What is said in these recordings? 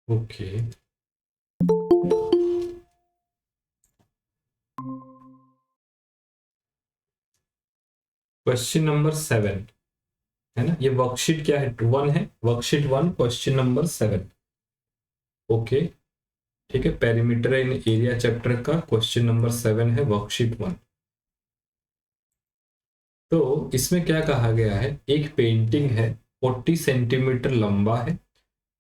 Okay, question number 7 है ना, ये वर्कशीट क्या है, 1 है, वर्कशीट 1 क्वेश्चन नंबर 7। ओके, ठीक है, पेरीमीटर इन एरिया चैप्टर का क्वेश्चन नंबर 7 है, वर्कशीट 1। तो इसमें क्या कहा गया है, एक पेंटिंग है, 40 सेंटीमीटर लंबा है,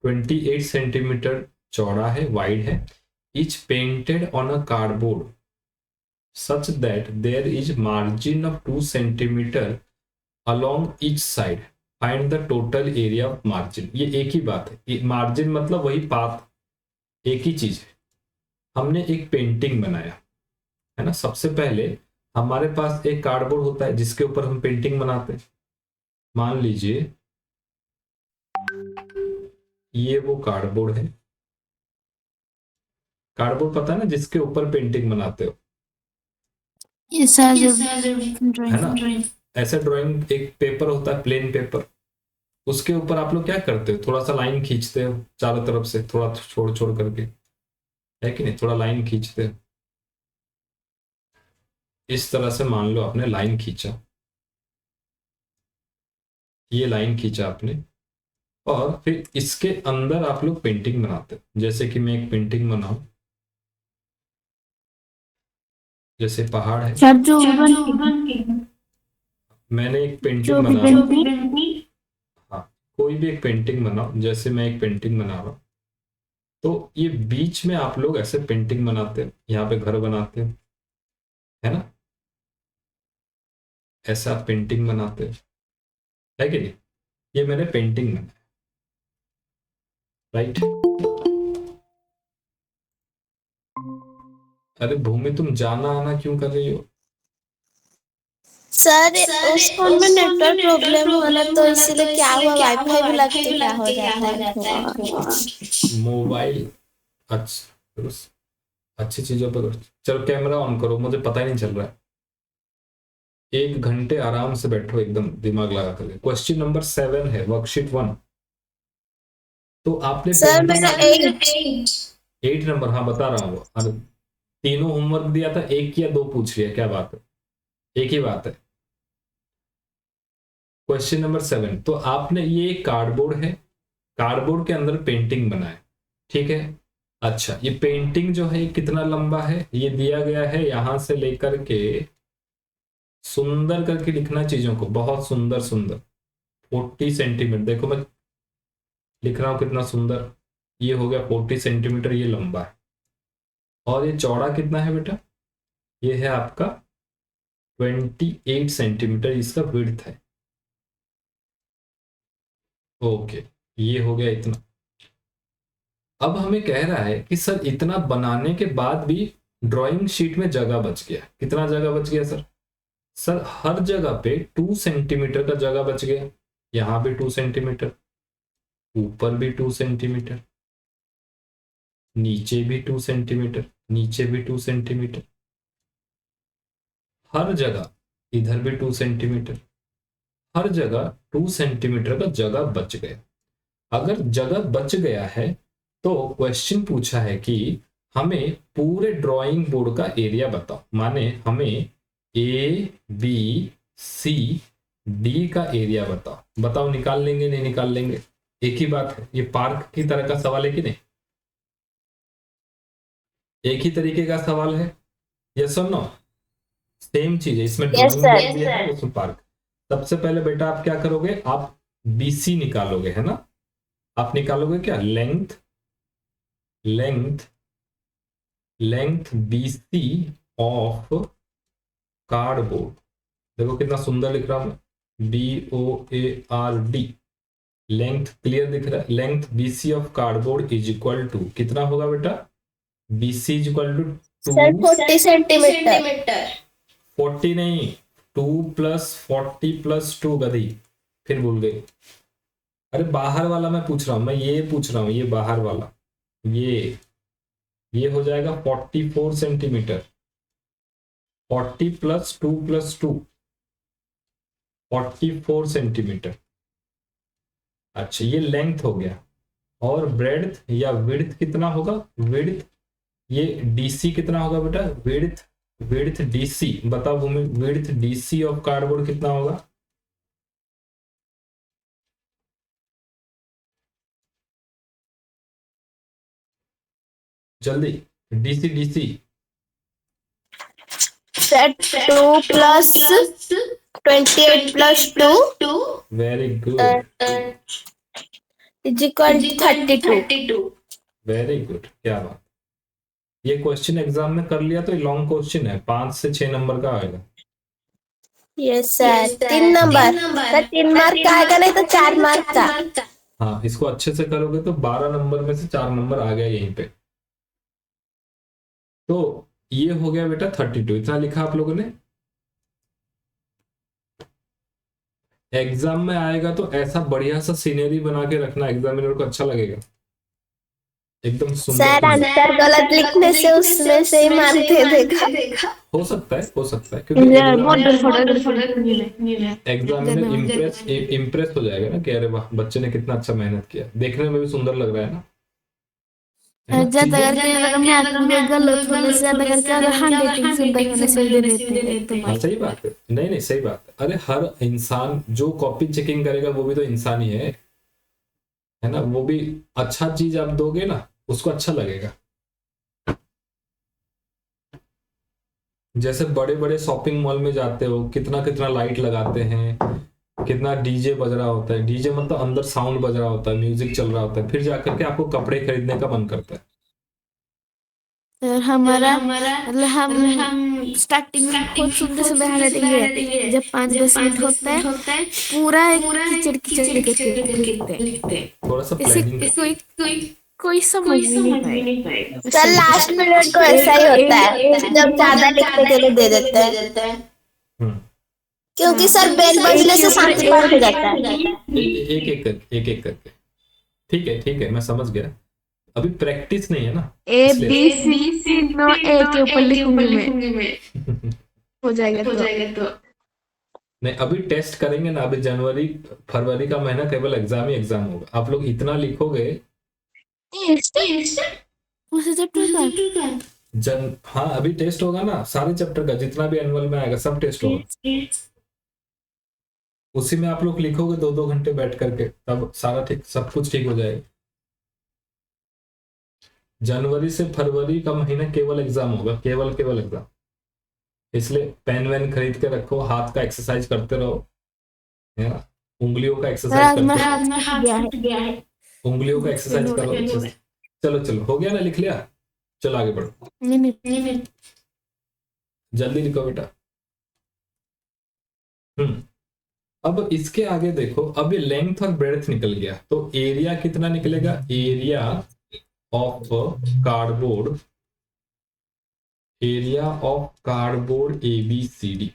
28 सेंटीमीटर चौड़ा है, वाइड है, etch painted on a cardboard such that there is margin of 2 centimeter along each side. Find the total area of margin. ये एक ही बात है, मार्जिन मतलब वही पाथ, एक ही चीज है। हमने एक पेंटिंग बनाया है ना, सबसे पहले हमारे पास एक कार्डबोर्ड होता है जिसके ऊपर हम पेंटिंग बनाते हैं। मान लीजिए ये वो कार्डबोर्ड है, कार्डबोर्ड पता है ना जिसके ऊपर पेंटिंग बनाते हो, है ना। ऐसा ड्राइंग एक पेपर होता है, प्लेन पेपर, उसके ऊपर आप लोग क्या करते हो, थोड़ा सा लाइन खींचते हो चारों तरफ से, थोड़ा छोड़ छोड़ करके, है कि नहीं, थोड़ा लाइन खींचते हो। इस तरह से मान लो आपने लाइन खींचा, ये लाइन खींचा आपने, और फिर इसके अंदर आप लोग पेंटिंग बनाते हो। जैसे कि मैं एक पेंटिंग बनाऊं, जैसे पहाड़ है, सर जो मैंने एक पेंटिंग जो भी बना रहा हूँ। पेंटिंग हाँ, कोई भी एक पेंटिंग बनाओ, जैसे मैं एक पेंटिंग बना रहा हूँ, तो ये बीच में आप लोग ऐसे पेंटिंग बनाते हो, यहाँ पे घर बनाते हो, है ना, ऐसा पेंटिंग बनाते हो, है कि नहीं। ये मैंने पेंटिंग बनाया, राइट। अरे भूमि, तुम जाना आना क्यों कर रही हो। सर उस फोन में नेटवर्क प्रॉब्लम हुआ ना, तो इसीलिए क्या हुआ, वाईफाई भी लगते क्या हो जाता है धुआं। मोबाइल, अच्छा, अच्छी चीजों पर चलो, कैमरा ऑन करो, मुझे पता ही नहीं चल रहा है। 1 घंटे आराम से बैठो, एकदम दिमाग लगा करके। क्वेश्चन नंबर 7 है, वर्कशीट 1। तो आपने सर मेरा पेंटिंग, एज 8 नंबर, हाँ बता रहा हूँ। और तीनों होमवर्क दिया था, एक या दो पूछ लिया, क्या बात है, एक ही बात है। क्वेश्चन नंबर 7, तो आपने, ये कार्डबोर्ड है, कार्डबोर्ड के अंदर पेंटिंग बनाए, ठीक है। अच्छा, ये पेंटिंग जो है कितना लंबा है, ये दिया गया है, यहां से लेकर के, सुंदर करके लिखना चीजों को, बहुत सुंदर सुंदर, 40 सेंटीमीटर, देखो मैं लिख रहा हूं कितना सुंदर, ये हो गया 40 सेंटीमीटर, ये लंबा है। और ये चौड़ा कितना है बेटा, ये है आपका 28 सेंटीमीटर, इसका विड्थ है। ओके, ये हो गया इतना। अब हमें कह रहा है कि सर इतना बनाने के बाद भी ड्राइंग शीट में जगह बच गया, कितना जगह बच गया सर। सर हर जगह पे 2 सेंटीमीटर का जगह बच गया, यहां भी 2 सेंटीमीटर, ऊपर भी 2 सेंटीमीटर, नीचे भी 2 सेंटीमीटर, नीचे भी 2 सेंटीमीटर, हर जगह, इधर भी 2 सेंटीमीटर, हर जगह 2 सेंटीमीटर का जगह बच गया। अगर जगह बच गया है, तो क्वेश्चन पूछा है कि हमें पूरे ड्राइंग बोर्ड का एरिया बताओ, माने हमें ए बी सी डी का एरिया बताओ, बताओ निकाल लेंगे नहीं निकाल लेंगे, एक ही बात है, ये पार्क की तरह का सवाल है कि नहीं, एक ही तरीके का सवाल है, यस और नो, सेम चीज है, इसमें यस ड्राइंग सर। बोर्ड दिया है, उसमें पार्क। सबसे पहले बेटा आप क्या करोगे, आप बीसी निकालोगे, है ना, आप निकालोगे क्या, length, length, length BC of cardboard, देखो कितना सुंदर लिख रहा हूं मैं, BOARD, लेंथ क्लियर दिख रहा है, length BC of cardboard is equal to कितना होगा बेटा, BC is equal to sir 2, 40 centimetre. 40 नहीं, 2 + 40 + 2 गधी, फिर भूल गई। अरे बाहर वाला मैं पूछ रहा हूं, मैं ये पूछ रहा हूं, ये बाहर वाला, ये हो जाएगा 44 सेंटीमीटर, 40 + 2 + 2, 44 सेंटीमीटर। अच्छा, ये लेंथ हो गया, और ब्रेड्थ या विड्थ कितना होगा, विड्थ ये डीसी कितना होगा बेटा, विड्थ विड्थ डीसी बताओ भूमि, विड्थ डीसी ऑफ कार्डबोर्ड कितना होगा? जल्दी, DC DC. Sir 2 plus 28 plus 2 very good, is equal 32। Very good, क्या बात। ये क्वेश्चन एग्जाम में कर लिया तो ये लॉन्ग क्वेश्चन है, 5 से 6 नंबर का आएगा। Yes sir, 3 number sir, 3 mark का आएगा, नहीं तो 4 मार्क का। हाँ, इसको अच्छे से करोगे तो 12 नंबर में से 4 नंबर आ गया यहीं पे। तो ये हो गया बेटा 32, इतना लिखा आप लोगों ने। एग्जाम में आएगा तो ऐसा बढ़िया सा सीनरी बना के रखना, एग्जामिनर को अच्छा लगेगा, एकदम सुंदर। सर आंसर गलत लिखने से उसमें से ही मार्क दे देगा। हो सकता है, हो सकता है, क्योंकि एग्जामिनर इम्प्रेस हो जाएगा ना कि अरे वाह बच्चे ने कितना अच्छा मेहनत किया, देखने में भी सुंदर लग रहा है ना। जब अगर मैथ में गलत होने से ज्यादा करके अगर हैंडराइटिंग सुंदर होने से दे देते हैं। हाँ सही बात है, नहीं नहीं सही बात है। अरे हर इंसान जो कॉपी चेकिंग करेगा वो भी तो इंसान ही है ना, वो भी अच्छा चीज आप दोगे ना उसको अच्छा लगेगा। जैसे बड़े बड़े शॉपिंग मॉल में जाते हो, कितना कितना लाइट लगाते हैं, कितना डीजे बज रहा होता है, डीजे मतलब अंदर साउंड बज रहा होता है, म्यूजिक चल रहा होता है, फिर जाकर के आपको कपड़े खरीदने का मन करता है। हमारा मतलब हम स्टार्टिंग में खुद सुनते से हैंडराइटिंग है, जब 5-10 मिनट होता है पूरा कीचड़ कीचड़ लिखते हैं। थोड़ा सा प्लानिंग, कोई समझ नहीं पाएगा। सर लास्ट पीरियड तो ऐसा ही होता है, जब ज्यादा लिखने के लिए दे देते हैं, क्योंकि सर बेल बजने से शांति पार हो जाता है। एक एक करके। ठीक है मैं समझ गया, अभी प्रैक्टिस नहीं है ना, ए बी सी नो ए के ऊपर लिखूंगी मैं। हो जाएगा तो नहीं, अभी टेस्ट करेंगे ना, अभी जनवरी फरवरी का महीना केवल एग्जाम ही एग्जाम होगा, आप लोग इतना लिखोगे। हाँ अभी टेस्ट होगा ना, सारे चैप्टर का जितना भी एनुअल में आएगा सब टेस्ट होगा, उसी में आप लोग लिखोगे 2-2 घंटे बैठ करके, तब सारा ठीक, सब कुछ ठीक हो जाएगा। जनवरी से फरवरी का महीना केवल एग्जाम होगा, केवल एग्जाम, इसलिए पेन वेन खरीद के रखो, हाथ का एक्सरसाइज करते रहो, है ना, उंगलियों का एक्सरसाइज करते रहो, उंगलियों का एक्सरसाइज करो। चलो हो गया ना, लिख लिया, चलो आगे बढ़ो, जल्दी लिखो बेटा। अब इसके आगे देखो, अब ये लेंथ और ब्रेड्थ निकल गया, तो एरिया कितना निकलेगा, area of cardboard, area of cardboard ABCD।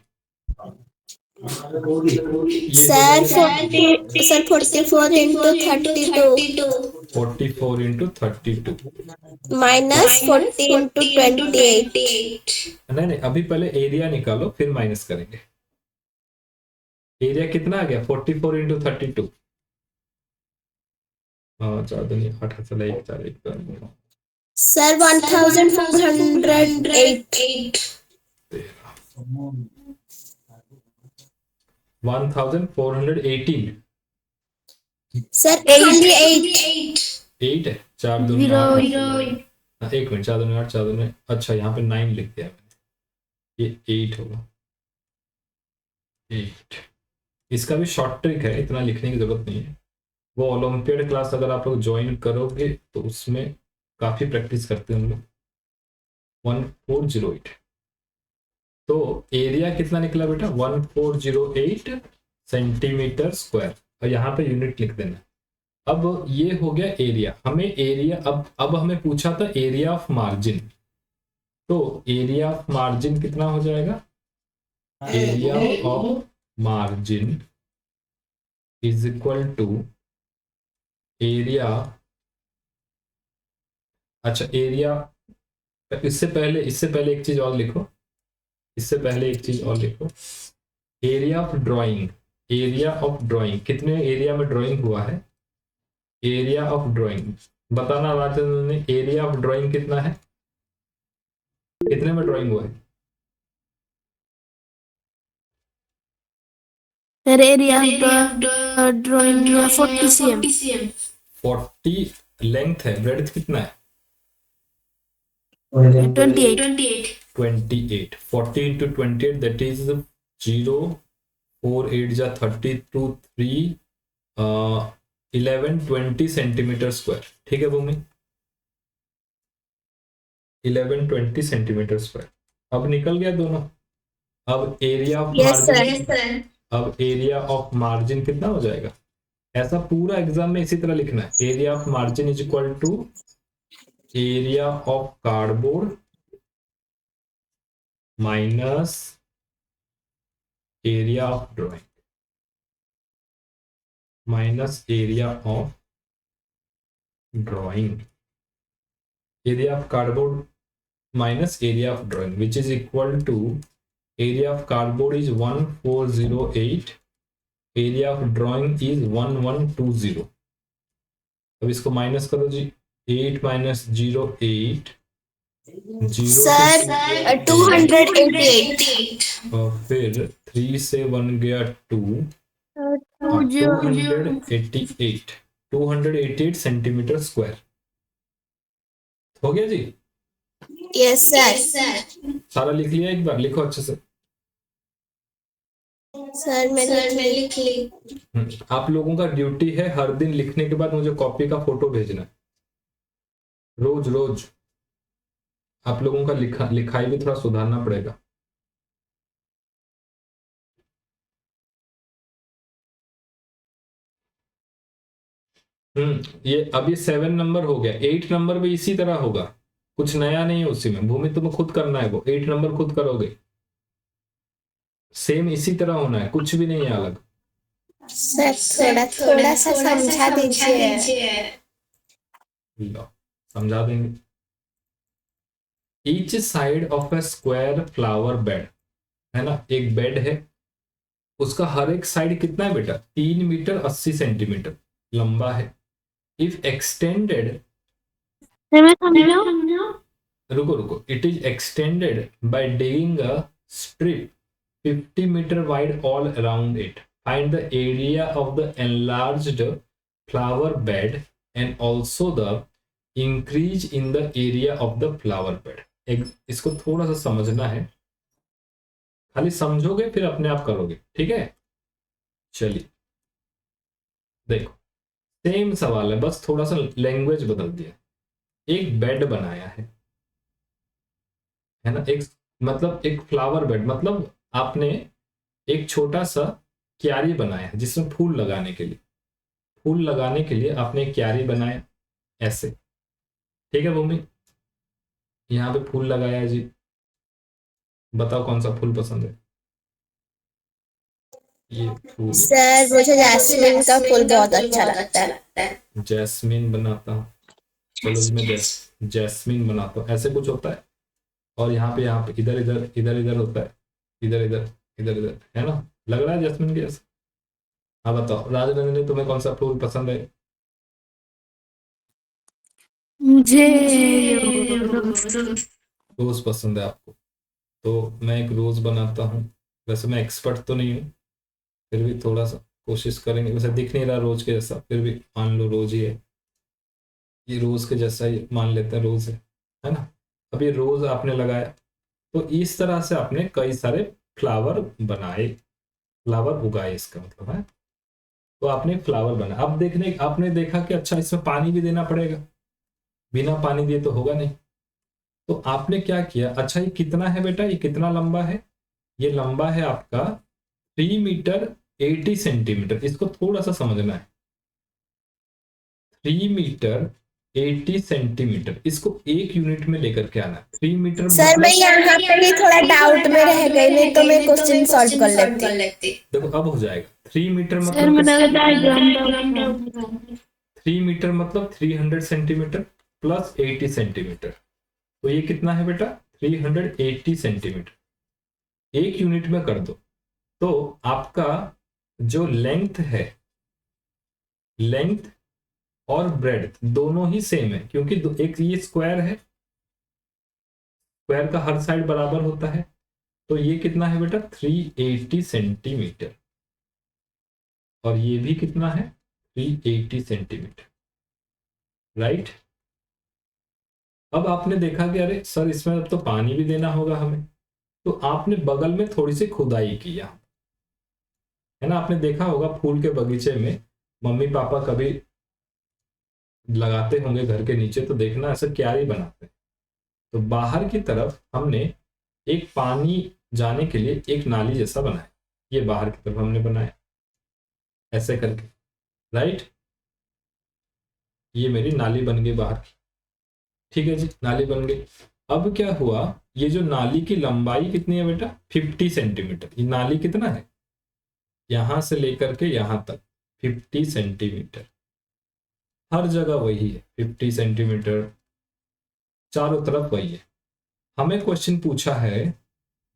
Sir 44 into 32 44 into 32 minus 40 into 28। नहीं अभी पहले एरिया निकालो फिर माइनस करेंगे। एरिया कितना आ गया, 44 into 32, हाँ 8 चला 1 4 1 सर 1408। 1418 सर 8 है, 4 2 9 एक मिनट, 4 2 8 4 2 अच्छा यहाँ पे 9 लिख दिया मैंने, ये 8 होगा, 8। इसका भी शॉर्ट ट्रिक है, इतना लिखने की जरूरत नहीं है, वो ओलंपियड क्लास अगर आप लोग ज्वाइन करोगे तो उसमें काफी प्रैक्टिस करते हैं हम लोग। 1408, तो एरिया कितना निकला बेटा, 1408 सेंटीमीटर स्क्वायर, और यहाँ पे यूनिट लिख देना। अब ये हो गया एरिया, हमें एरिया, अब हमें पूछा था एरिया ऑफ मार्जिन, तो एरिया ऑफ मार्जिन कितना हो जाएगा, area of margin is equal to area, अच्छा एरिया, इससे पहले एक चीज और लिखो, एरिया ऑफ ड्राइंग, कितने एरिया में ड्राइंग हुआ है, एरिया ऑफ ड्राइंग बताना राजेंद्र ने, एरिया ऑफ ड्राइंग कितना है, कितने में ड्राइंग हुआ है? Area of the drawing 40 cm। 40 length है, ब्रेड्थ कितना है? 28। 28 40 into 28 that is 0 4 8 जा 32 3 11 20 सेंटीमीटर स्क्वायर। ठीक है भूमि, 11 20 सेंटीमीटर स्क्वायर। अब निकल गया दोनों। अब एरिया ऑफ मार्जिन, अब एरिया ऑफ मार्जिन कितना हो जाएगा? ऐसा पूरा एग्जाम में इसी तरह लिखना है, area of margin is equal to area of cardboard minus area of drawing minus area of drawing, area of cardboard minus area of drawing which is equal to area of cardboard is 1408, area of drawing is 1120। अब इसको minus करो जी, 8 minus 0 8 sir 288 और फिर 3 से 1 गया 2 288 288 centimetre square हो गया जी। Yes sir. सारा लिख लिया, एक बार लिखो अच्छे से। सर मैंने लिख ली। आप लोगों का ड्यूटी है हर दिन लिखने के बाद मुझे कॉपी का फोटो भेजना है, रोज रोज। आप लोगों का लिखाई भी थोड़ा सुधारना पड़ेगा। ये अब ये 7 नंबर हो गया, 8 नंबर भी इसी तरह होगा, कुछ नया नहीं है उसी में। भूमि तुम्हें खुद करना है, वो 8 नंबर खुद करोगे, सेम इसी तरह होना है, कुछ भी नहीं है अलग। सर थोड़ा सा समझा दीजिए। समझा देंगे। Each side of A square flower bed, है ना, एक बेड है, उसका हर एक साइड कितना है बेटा? 3 मीटर 80 सेंटीमीटर लंबा है। इफ एक्सटेंडेड, रुको, it is extended by digging a strip 50 metre wide all around it, find the area of the enlarged flower bed and also the increase in the area of the flower bed. इसको थोड़ा सा समझना है, खाली समझोगे फिर अपने आप करोगे, ठीक है। चलिए देखो, सेम सवाल है, बस थोड़ा सा लैंग्वेज बदल दिया। एक बेड बनाया है ना, एक मतलब एक फ्लावर बेड, मतलब आपने एक छोटा सा क्यारी बनाया है जिसमें फूल लगाने के लिए, फूल लगाने के लिए आपने एक क्यारी बनाया ऐसे, ठीक है भूमि। यहाँ पे फूल लगाया जी, बताओ कौन सा फूल पसंद है? ये फूल सर मुझे जैस्मिन का फूल बहुत अच्छा लगता है। जैस्मिन बनाता हूँ, चलो मैं जैस्मिन बनाता हूँ, ऐसे कुछ होता है। और यहाँ पे इधर इधर इधर इधर होता है, इधर इधर इधर इधर, है ना, लग रहा है जैस्मिन के जैसा। हाँ बताओ राजनंदिनी, तुम्हें कौन सा फूल पसंद है? मुझे रोज पसंद है आपको, तो मैं एक रोज बनाता हूँ। वैसे मैं एक्सपर्ट तो नहीं हूँ, फिर भी थोड़ा सा कोशिश करेंगे। वैसे दिख नहीं रहा रोज के जैसा, फिर भी मान लो रोज ही है, ये रोज के जैसा ही मान लेते हैं, रोज है ना। अब ये रोज आपने लगाया, तो इस तरह से आपने कई सारे फ्लावर बनाए, फ्लावर उगाए, इसका मतलब है। तो आपने फ्लावर बना, अब देखने आपने देखा कि अच्छा इसमें पानी भी देना पड़ेगा, बिना पानी दिए तो होगा नहीं। तो आपने क्या किया, अच्छा ये कितना है बेटा, ये कितना लंबा है? ये लंबा है आपका 3 मीटर 80 सेंटीमीटर। इसको थोड़ा सा समझना है, 3 मीटर 80 सेंटीमीटर, इसको एक यूनिट में लेकर के आना। 3 मीटर सर मैं यहाँ पे भी थोड़ा डाउट में रह गई, नहीं तो मैं क्वेश्चन सॉल्व कर लेती। देखो अब हो जाएगा। 3 मीटर मतलब 3 मीटर मतलब 300 सेंटीमीटर प्लस 80 सेंटीमीटर, तो ये कितना है बेटा? 380 सेंटीमीटर। एक यूनिट में कर दो तो आपका जो लेंथ है, लेंथ और ब्रेड दोनों ही सेम है, क्योंकि एक ये स्क्वायर है, स्क्वायर का हर साइड बराबर होता है। तो ये कितना है बेटा 380 सेंटीमीटर, और ये भी कितना है 380 सेंटीमीटर, राइट। अब आपने देखा कि अरे सर इसमें अब तो पानी भी देना होगा हमें, तो आपने बगल में थोड़ी सी खुदाई किया है ना। आपने देखा होगा फूल के बगीचे में मम्मी पापा कभी लगाते होंगे घर के नीचे, तो देखना ऐसा क्यारी बनाते हैं। तो बाहर की तरफ हमने एक पानी जाने के लिए एक नाली जैसा बनाया, ये बाहर की तरफ हमने बनाया ऐसे करके, राइट। ये मेरी नाली बन गई बाहर की, ठीक है जी, नाली बन गई। अब क्या हुआ, ये जो नाली की लंबाई कितनी है बेटा 50 सेंटीमीटर। ये नाली कितना है, यहां से लेकर के यहां तक 50 सेंटीमीटर, हर जगह वही है 50 सेंटीमीटर, चारों तरफ वही है। हमें क्वेश्चन पूछा है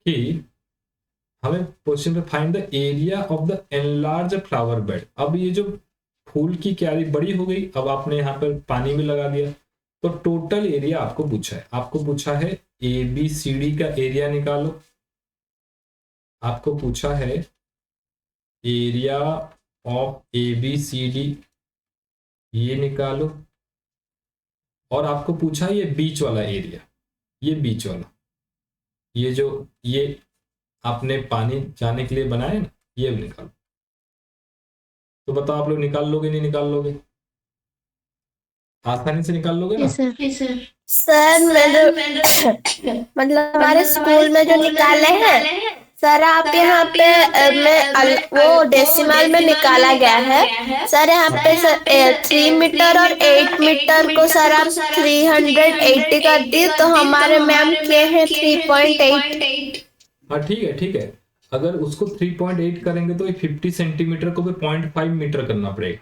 कि हमें क्वेश्चन पे find the area of the enlarge flower bed. अब ये जो फूल की क्यारी बड़ी हो गई, अब आपने यहाँ पर पानी भी लगा दिया, तो टोटल एरिया आपको पूछा है। आपको पूछा है ए बी सी डी का एरिया निकालो, आपको पूछा है area of A B C D, ये निकालो, और आपको पूछा है ये बीच वाला एरिया, ये बीच वाला, ये जो ये आपने पानी जाने के लिए बनाया ना, ये भी निकालो। तो बताओ आप लोग निकाल लोगे नहीं निकाल लोगे, आसानी से निकाल लोगे ना। सर मतलब हमारे स्कूल में जो निकाले हैं सर, आप यहाँ पे वो डेसिमल में निकाला गया है सर। यहाँ पे सर 3 मीटर और 8 मीटर को सर आप 380 कर दिए, तो हमारे मैम के हैं 3.8। हाँ ठीक है ठीक है, अगर उसको 3.8 करेंगे तो 50 सेंटीमीटर को भी 0.5 मीटर करना पड़ेगा।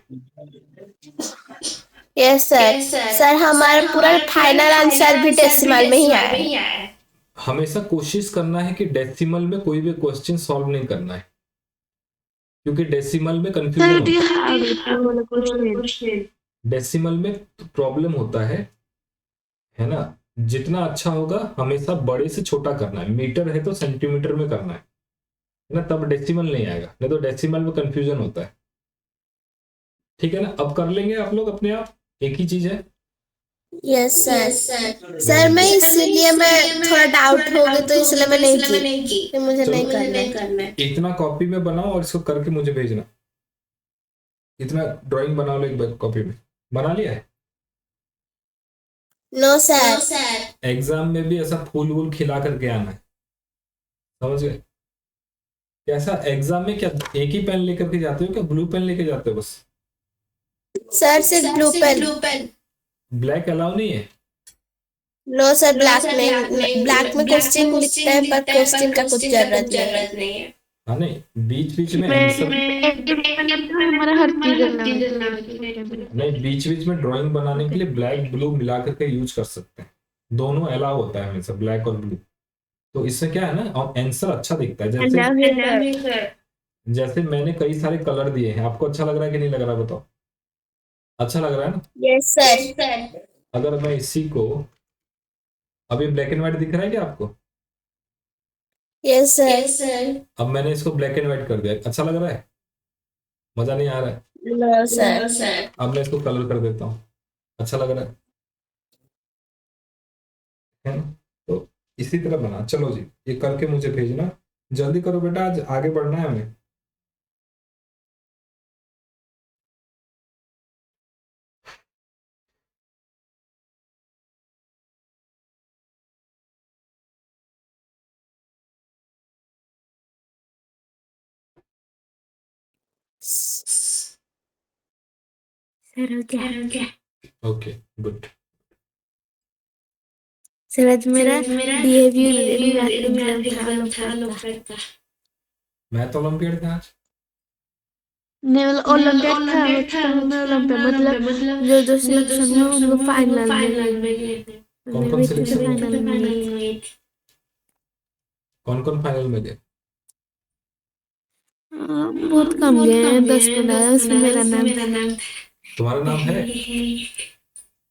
Yes sir. सर हमारा पूरा फाइनल आंसर भी डेसिमल में ही आया। हमेशा कोशिश करना है कि डेसिमल में कोई भी क्वेश्चन सॉल्व नहीं करना है, क्योंकि डेसिमल में कंफ्यूजन होता है। डेसिमल में प्रॉब्लम होता है ना। जितना अच्छा होगा हमेशा बड़े से छोटा करना है, मीटर है तो सेंटीमीटर में करना है ना, तब डेसिमल नहीं आएगा, नहीं तो डेसिमल में कंफ्यूजन होता है। ठीक है ना, अब कर लेंगे आप लोग अपने आप, एक ही चीज है। Yes sir. सर मैं इसलिए मैं थोड़ा डाउट हो गई, तो इसलिए मैं नहीं की, मुझे नहीं करना है। इतना कॉपी में बनाओ और इसको करके मुझे भेजना। इतना ड्राइंग बना लो एक कॉपी में, बना लिया है? No sir. एग्जाम में भी ऐसा फूल वूल खिला करके आना है, समझ गए? कैसा एग्जाम में क्या एक ही पेन लेकर के जाते हो, क्या ब्लू पेन लेके जाते हो बस? सर सिर्फ ब्लू पेन। ब्लैक अलाउ नहीं है? नो सर, ब्लैक नहीं, ब्लैक में क्वेश्चन लिखते हैं पर क्वेश्चन का कुछ जरूरत नहीं है। हाँ नहीं, बीच बीच में आंसर नहीं, बीच बीच में ड्राइंग बनाने के लिए ब्लैक ब्लू मिला करके यूज कर सकते हैं, दोनों अलाउ होता है हमेशा, ब्लैक और ब्लू। तो इससे क्या है ना, आंसर अच्छा दिखता है। जैसे मैंने कई सारे कलर दिए हैं, आपको अच्छा लग रहा है कि नहीं लग रहा बताओ? अच्छा लग रहा है ना? Yes sir. अगर मैं इसी को, अभी ब्लैक एंड व्हाइट दिख रहा है क्या आपको? Yes sir. अब मैंने इसको ब्लैक एंड व्हाइट कर दिया, अच्छा लग रहा है? मजा नहीं आ रहा है? No sir. अब मैं इसको कलर कर देता हूँ, अच्छा लग रहा है ना? तो इसी तरह बना, चलो जी ये करके मुझे भेजना, जल्दी करो बेटा, आज आगे बढ़ना है हमें। सर हो गया। Okay good. सर आज मेरा बिहेवियर एग्जाम था लोकल का। मैथ ओलंपियाड था आज? ओलंपियाड था मतलब जो जो सिलेक्शन हुआ उनको फाइनल में कौन कौन सिलेक्शन हुआ? फाइनल में कौन कौन फाइनल में गए? बहुत कम गए हैं, 10-15, उसमें मेरा नाम था। तुम्हारा नाम है?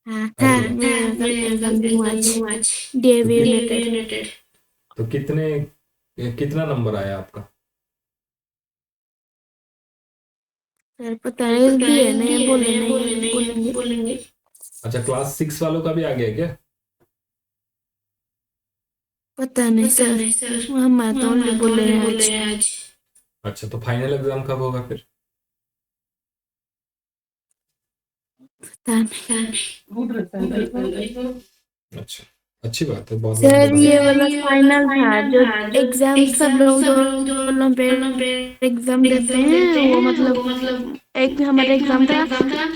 हाँ अरे हाँ, वाह। मैं एग्जाम दूंगा आज, डीएवी यूनाइटेड। तो कितना नंबर आया आपका? सर पता नहीं, दिए नहीं, बोले नहीं, बोलेंगे। अच्छा, क्लास 6 वालों का भी आ गया क्या? पता नहीं सर, हम तो ओनली बोले हैं आज। अच्छा, तो फाइनल एग्जाम कब होगा फिर? पता नहीं अच्छा, अच्छी बात है, बहुत बहुत सर, बधाई। ये वाला फाइनल था जो एग्जाम, सब लोग जो ओलंपियाड एग्जाम देते हैं वो मतलब, एक हमारा एग्जाम था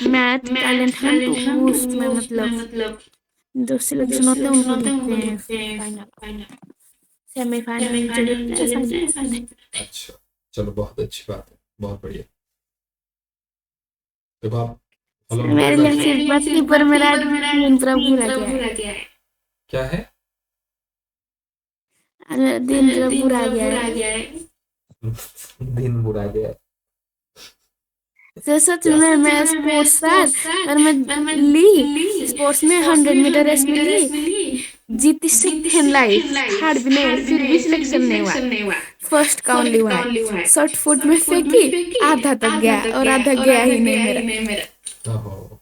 मैथ टैलेंट हंट, वो उसमें मतलब जो सिलेक्शन होते हैं उनको देते हैं फाइनल, सेमीफाइनल जो देते हैं फाइनल। अच्छा, चलो बहुत अच्छी बात है, बहुत बढ़िया। देखो आप मेरे ओलंपियाड लिए सिर्फ बात की, पर मेरा दिन पूरा बुरा गया है। क्या है? दिन पूरा बुरा गया है। दिन बुरा गया। तो सच में मैं स्पोर्ट्स सर, और मैं ली स्पोर्ट्स में 100 मीटर रेस में ली, जीती सेकेंड लाइफ, थर्ड भी नहीं, फिर भी सिलेक्शन नहीं हुआ। फर्स्ट का ओनली हुआ है, शॉर्ट फुट में फेंकी, आधा तक गया और आधा गया ही नहीं मेरा। ओहो।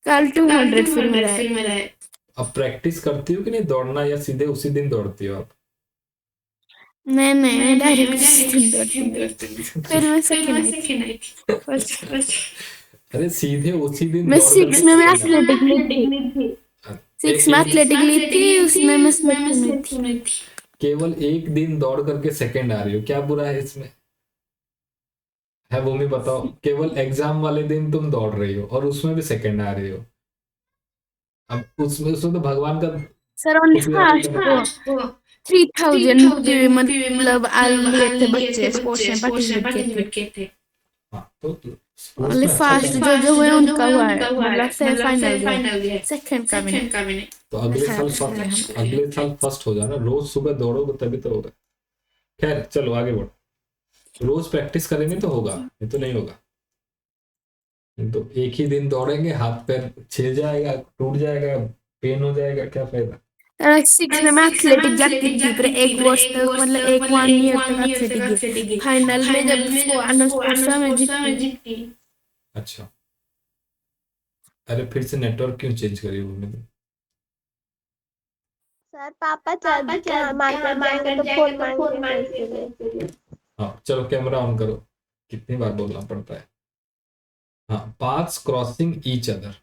कल 200 फिर मेरा है। अब प्रैक्टिस करती हो कि नहीं दौड़ना, या सीधे उसी दिन दौड़ती हो आप? नहीं नहीं, मैं डायरेक्ट दिन दौड़ती हूँ, फिर मैं सेकेंड आई थी, फर्स्ट। अरे सीधे उसी दिन मैं दौड़ 6 में मैं करके एथलेटिक में थी, 6 में एथलेटिक ली थी, उसमें मैं सिलेक्शन में थी। केवल एक दिन दौड़ करके सेकंड आ रही हो, क्या बुरा है इसमें? है भूमि, बताओ, केवल एग्जाम वाले दिन तुम दौड़ रही हो और उसमें भी सेकंड आ रही हो। अब उसमें तो भगवान का सर ओनली शुक्रिया अदा फर्स्ट करना। को 3000 मतलब लिए थे बच्चे, स्पोर्ट्स में पार्टिसिपेट किए थे। हाँ, तो स्पोर्ट्स ओनली में अच्छा फर्स्ट कर। जो हुए उनका हुआ है, मतलब से फाइनल गए, सेकंड का भी नहीं। तो अगले ऐसा साल है हमारे। फर्स्ट, अगले साल फर्स्ट हो जाना, रोज सुबह दौड़ोगे तभी तो होगा। खैर चलो आगे बढ़ो, रोज प्रैक्टिस करेंगे तो होगा, नहीं तो नहीं होगा। नहीं तो एक ही दिन दौड़ेंगे, हाथ पैर छिल जाएगा, टूट जाएगा, पेन हो जाएगा, क्या फायदा? 6 में मैं एथलेटिक जाती थी, पर एक वर्ष तक मतलब एक 1 ईयर तक एथलेटिक गई, फाइनल में जब स्पोर्ट्स में मैं जीती। अच्छा, अरे फिर से नेटवर्क क्यों चेंज करी उन्होंने? सर पापा मार्केट जाएंगे तो फोन मांगेंगे इसके लिए। हाँ चलो, कैमरा ऑन करो, कितनी बार बोलना पड़ता है। हाँ, पाथ्स क्रॉसिंग ईच अदर।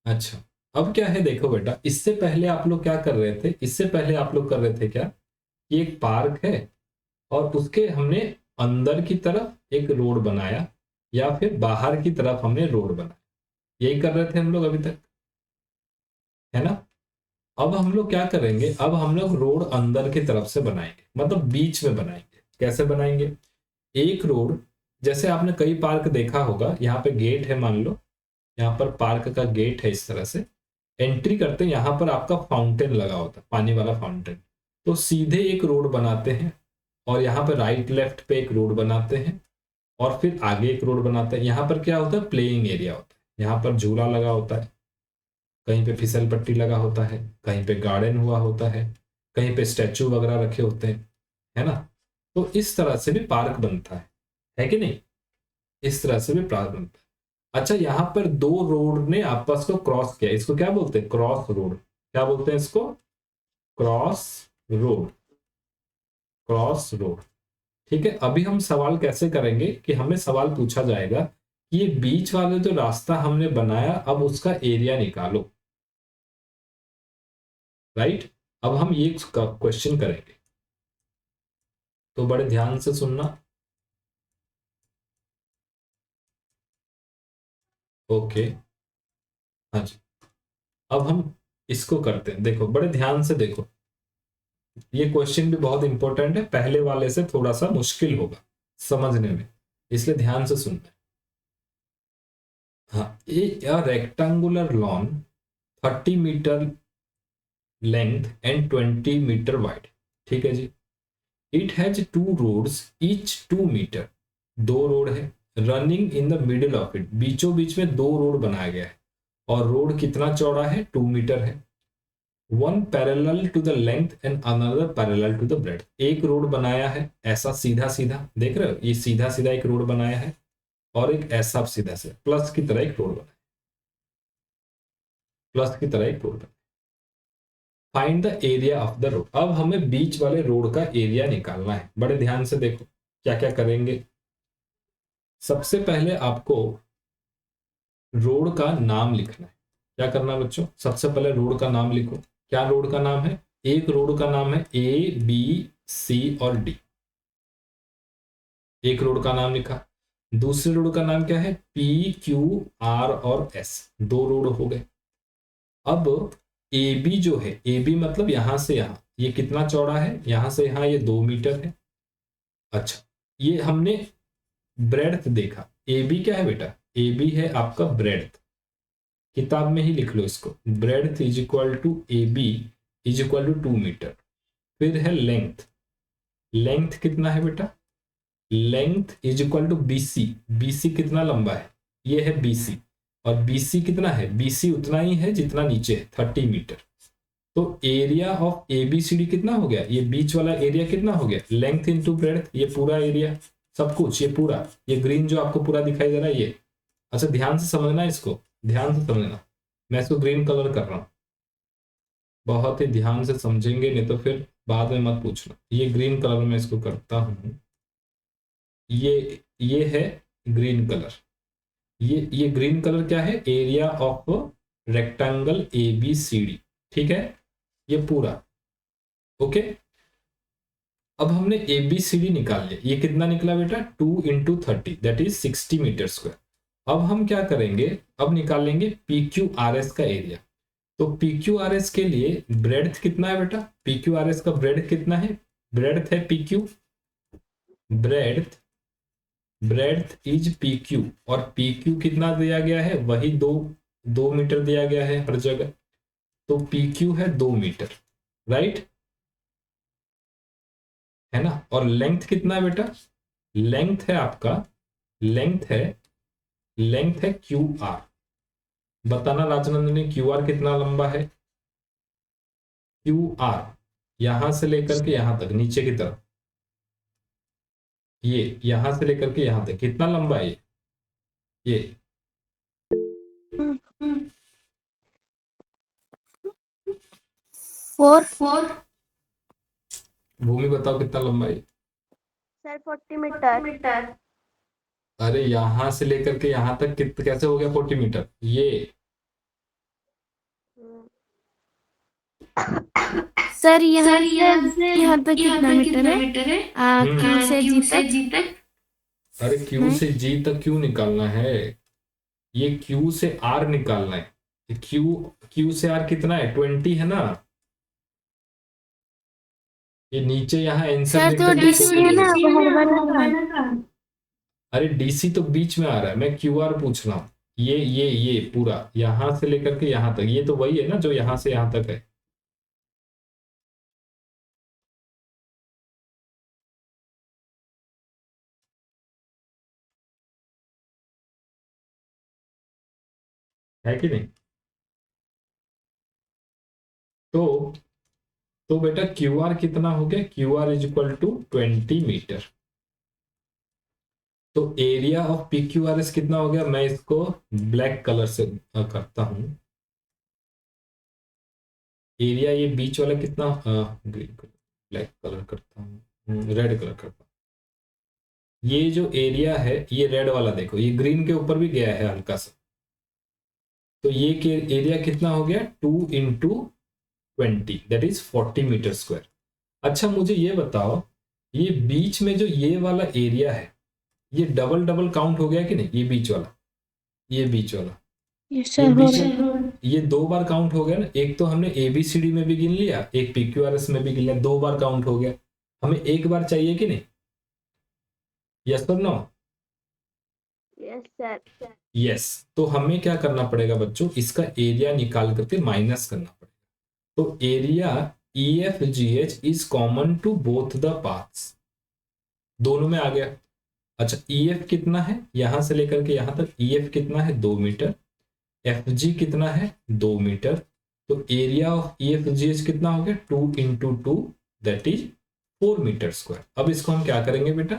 अच्छा, अब क्या है देखो बेटा, इससे पहले आप लोग क्या कर रहे थे, इससे पहले आप लोग कर रहे थे क्या, कि एक पार्क है और उसके हमने अंदर की तरफ एक रोड बनाया, या फिर बाहर की तरफ हमने रोड बनाया, यही कर रहे थे हम लोग अभी तक, है ना? अब हम लोग क्या करेंगे, अब हम लोग रोड अंदर की तरफ से बनाएंगे, मतलब बीच में बनाएंगे। कैसे बनाएंगे? एक रोड, जैसे आपने कई पार्क देखा होगा, यहाँ पे गेट है मान लो, यहाँ पर पार्क का गेट है, इस तरह से एंट्री करते हैं, यहाँ पर आपका फाउंटेन लगा होता है, पानी वाला फाउंटेन। तो सीधे एक रोड बनाते हैं और यहाँ पर राइट लेफ्ट पे एक रोड बनाते हैं और फिर आगे एक रोड बनाते हैं। यहाँ पर क्या होता है, प्लेइंग एरिया होता है, यहाँ पर झूला लगा होता है, कहीं पे फिसल पट्टी लगा होता है, कहीं पे गार्डन हुआ होता है, कहीं पे स्टैचू वगैरह रखे होते हैं, है ना? तो इस तरह से भी पार्क बनता है कि नहीं? इस तरह से भी पार्क बनता है। अच्छा, यहाँ पर दो रोड ने आपस को क्रॉस किया, इसको क्या बोलते हैं? Cross road. क्या बोलते हैं इसको? Cross road. Cross road. ठीक है, अभी हम सवाल कैसे करेंगे कि हमें सवाल पूछा जाएगा कि ये बीच वाला जो रास्ता हमने बनाया, अब उसका एरिया निकालो। राइट, अब हम ये क्वेश्चन करेंगे, तो बड़े ध्यान से सुनना। ओके, हाँ जी, अब हम इसको करते हैं, देखो बड़े ध्यान से देखो, ये क्वेश्चन भी बहुत इंपॉर्टेंट है, पहले वाले से थोड़ा सा मुश्किल होगा समझने में, इसलिए ध्यान से सुनना। हाँ, ये rectangular lawn 30 metre length and 20 metre wide, ठीक है जी। It has two roads each 2 metre, दो रोड है, running in the middle of it, बीचों बीच में दो रोड बनाया गया है और रोड कितना चौड़ा है, 2 मीटर है। One parallel to the length and another parallel to the breadth, एक रोड बनाया है ऐसा सीधा सीधा, देख रहे हो, ये सीधा सीधा एक रोड बनाया है और एक ऐसा सीधा सीधा प्लस की तरह एक रोड बनाया, प्लस की तरह एक रोड बनाया। Find the area of the road, अब हमें बीच वाले रोड का एरिया निकालना है। बड़े ध्यान से देखो क्या क्या करेंगे। सबसे पहले आपको रोड का नाम लिखना है। क्या करना है बच्चों, सबसे पहले रोड का नाम लिखो। क्या रोड का नाम है, एक रोड का नाम है ए बी सी और डी, एक रोड का नाम लिखा। दूसरे रोड का नाम क्या है, पी क्यू आर और एस, दो रोड हो गए। अब ए बी जो है, ए बी मतलब यहां से यहां, ये कितना चौड़ा है, यहां से यहां ये 2 मीटर है। अच्छा, ये हमने ब्रेड्थ देखा, ए बी क्या है बेटा, ए बी है आपका ब्रेड्थ, किताब में ही लिख लो इसको, breadth is equal to A B is equal to 2 metre. फिर है लेंथ, लेंथ कितना है बेटा, length is equal to BC, BC कितना लंबा है, ये है बीसी, और बीसी कितना है, बीसी उतना ही है जितना नीचे है, 30 मीटर। तो area of A B C D कितना हो गया, ये बीच वाला एरिया कितना हो गया, लेंथ इनटू ब्रेड्थ, ये पूरा एरिया सब कुछ, ये पूरा, ये ग्रीन जो आपको पूरा दिखाई दे रहा है ये। अच्छा ध्यान से समझना इसको, ध्यान से समझना, मैं इसको ग्रीन कलर कर रहा हूं, बहुत ही ध्यान से समझेंगे, नहीं तो फिर बाद में मत पूछना। ये ग्रीन कलर में इसको करता हूं, ये है ग्रीन कलर, ये ग्रीन कलर क्या है, area of rectangle A B C D, ठीक है, ये पूरा ओके। अब हमने ए बी सी डी निकाल लिया, ये कितना निकला बेटा, 2 into 30 that is 60 metre square. अब हम क्या करेंगे, अब निकालेंगे पी क्यू आर एस का एरिया। तो पी क्यू आर एस के लिए ब्रेड्थ कितना है बेटा, पी क्यू आर एस का ब्रेड्थ कितना है, ब्रेड्थ है P Q, breadth is P Q, और पी क्यू कितना दिया गया है, वही 2 मीटर दिया गया है हर जगह, तो पी क्यू है 2 मीटर, राइट है ना। और लेंथ कितना है बेटा, लेंथ है आपका, लेंथ है क्यू आर। बताना राजनंदिनी, क्यू आर कितना लंबा है, क्यू आर यहां से लेकर के यहां तक नीचे की तरफ, ये यहां से लेकर के यहां तक कितना लंबा है, ये 4 भूमि बताओ कितना लंबा है सर 40 मीटर। अरे यहां से लेकर के यहां तक कैसे हो गया 40 मीटर, ये सर यहाँ से यहाँ तक कितना मीटर है, क्यू से जी तक। अरे क्यू से जी तक क्यों निकालना है, ये क्यू से आर निकालना है। क्यू से आर कितना है, 20 है ना। ये नीचे यहाँ आंसर तो डीसी है ना, अरे डीसी तो बीच में आ रहा है, मैं क्यू आर पूछ रहा हूँ। ये पूरा यहां से लेकर के यहां तक, ये तो वही है ना जो यहां से यहां तक है कि नहीं। तो बेटा क्यू आर कितना हो गया, Q R is equal to 20 metre. तो area of P Q R S कितना हो गया, मैं इसको ब्लैक कलर से करता हूं, एरिया ये बीच वाला कितना, ग्रीन कलर, ब्लैक कलर करता हूँ, रेड कलर करता हूँ। ये जो एरिया है ये रेड वाला देखो, ये ग्रीन के ऊपर भी गया है हल्का सा, तो ये एरिया कितना हो गया, 2 into 20 that is 40 metre square. अच्छा मुझे ये बताओ, ये बीच में जो ये वाला एरिया है ये डबल डबल काउंट हो गया कि नहीं, ये बीच वाला, ये बीच वाला, ये 2 बार काउंट हो गया ना। एक तो हमने ABCD में भी गिन लिया, एक PQRS में भी गिन लिया, 2 बार काउंट हो गया। हमें एक बार चाहिए कि नहीं, यस और नो, यस सर। यस। तो हमें क्या करना पड़ेगा बच्चों, इसका एरिया निकाल करके माइनस करना पड़ेगा। तो area EFGH is common to both the paths, दोनों में आ गया। अच्छा, EF कितना है, यहां से लेकर के यहां तक EF कितना है 2 मीटर, FG कितना है 2 मीटर, तो एरिया ऑफ EFGH कितना हो गया 2 into 2 that is 4 metre square. अब इसको हम क्या करेंगे बेटा,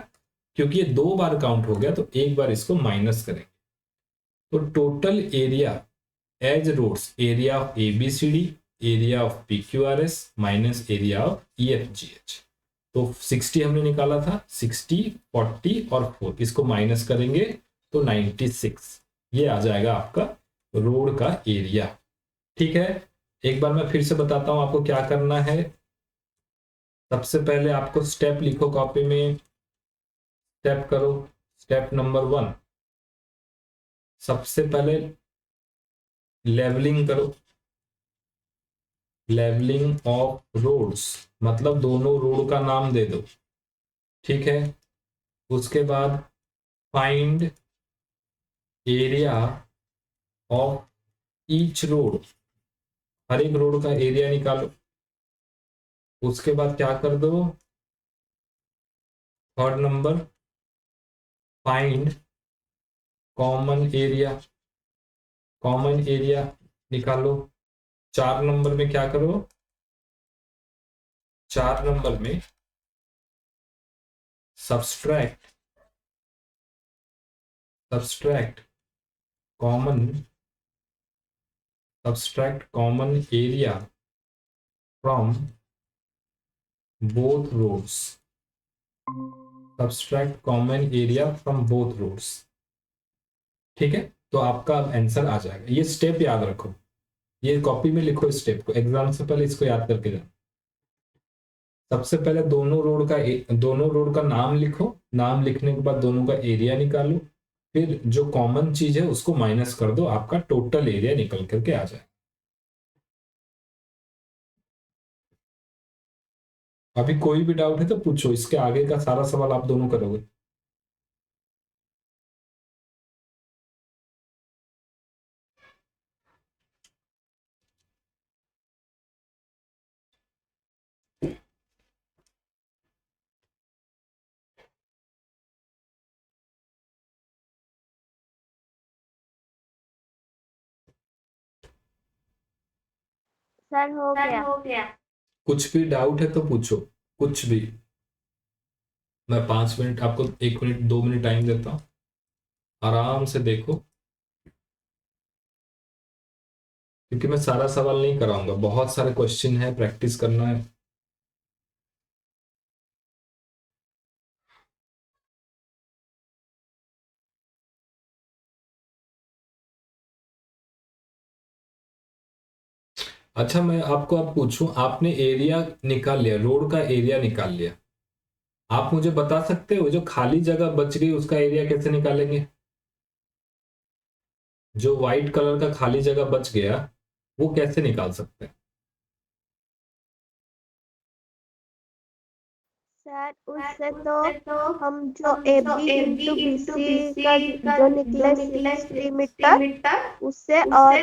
क्योंकि ये 2 बार काउंट हो गया तो एक बार इसको माइनस करेंगे, तो total area as roads, area of ABCD, area of PQRS minus area of EFGH। तो 60 हमने निकाला था, 60, 40 और 4 इसको माइनस करेंगे तो 96, ये आ जाएगा आपका रोड का एरिया। ठीक है, एक बार मैं फिर से बताता हूं आपको क्या करना है। सबसे पहले आपको स्टेप लिखो कॉपी में, स्टेप करो। स्टेप नंबर 1, सबसे पहले लेवलिंग करो, लेवलिंग ऑफ रोड्स, मतलब दोनों रोड का नाम दे दो। ठीक है, उसके बाद find area of each road, हर एक रोड का एरिया निकालो। उसके बाद क्या कर दो, third number find common area, common area निकालो। 4 नंबर में क्या करो, 4 नंबर में subtract, subtract common, subtract common area from both roads, subtract common area from both roads. ठीक है, तो आपका अब आंसर आ जाएगा। ये स्टेप याद रखो, ये कॉपी में लिखो स्टेप को, एग्जाम से पहले इसको याद करके जाओ। सबसे पहले दोनों रोड का नाम लिखो, नाम लिखने के बाद दोनों का एरिया निकालो, फिर जो कॉमन चीज है उसको माइनस कर दो, आपका टोटल एरिया निकल करके आ जाए। अभी कोई भी डाउट है तो पूछो, इसके आगे का सारा सवाल आप दोनों करोगे। सर हो गया। कुछ भी डाउट है तो पूछो, कुछ भी। मैं 5 मिनट आपको, 1 मिनट 2 मिनट टाइम देता हूँ, आराम से देखो, क्योंकि मैं सारा सवाल नहीं कराऊंगा, बहुत सारे क्वेश्चन है, प्रैक्टिस करना है। अच्छा, मैं आपको अब पूछूं, आपने एरिया निकाल लिया, रोड का एरिया निकाल लिया, आप मुझे बता सकते हो जो खाली जगह बच गई उसका एरिया कैसे निकालेंगे? जो व्हाइट कलर का खाली जगह बच गया वो कैसे निकाल सकते हैं? सर उससे तो हम जो AB इंटू BC का जो निकले 60 मीटर उससे, और